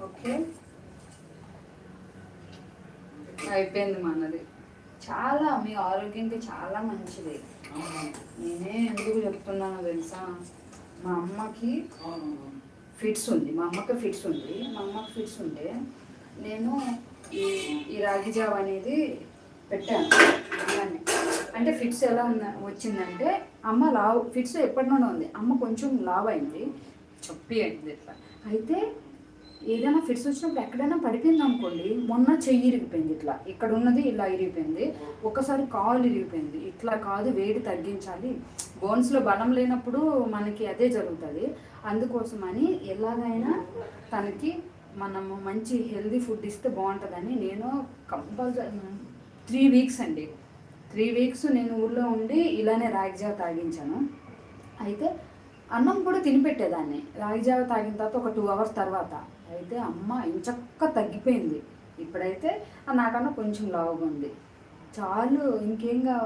Okay, అయిపోయింది మనది. చాలా మీ ఆరోగ్యానికి చాలా మంచిది. నేనే ఎందుకు చెప్తున్నానో తెలుసా, మా అమ్మకి ఫిట్స్ ఉంది. మా అమ్మకి ఫిట్స్ ఉంటే నేను ఈ రాగి జావ అనేది పెట్టాను అమ్మని. అంటే ఫిట్స్ ఎలా వచ్చిందంటే, అమ్మ లావు, ఫిట్స్ ఎప్పటిలోనే ఉంది, అమ్మ కొంచెం లావు అయింది, చప్పి అయింది ఇట్లా. అయితే ఏదైనా ఫిట్స్ వచ్చినప్పుడు ఎక్కడైనా పడిపోయింది అనుకోండి, మొన్న చెయ్యి ఇరిగిపోయింది, ఇట్లా ఇక్కడ ఉన్నది ఇలా ఇరిగిపోయింది, ఒకసారి కాలు ఇరిగిపోయింది. ఇట్లా కాదు, వేడి తగ్గించాలి, బోన్స్లో బలం లేనప్పుడు మనకి అదే జరుగుతుంది. అందుకోసమని ఎలాగైనా తనకి మనము మంచి హెల్దీ ఫుడ్ ఇస్తే బాగుంటుందని నేను కంపల్సరీ 3 వీక్స్ అండి, 3 వీక్స్ నేను ఊళ్ళో ఉండి ఇలానే రాగి జావ తాగించాను. అయితే అన్నం కూడా తినిపెట్టేదాన్ని రాగి జావ తాగిన తర్వాత ఒక 2 అవర్స్ తర్వాత. అయితే అమ్మ ఇంచక్క తగ్గిపోయింది. ఇప్పుడైతే నాకన్నా కొంచెం లావుగా ఉంది. చాలు, ఇంకేం కావాలి.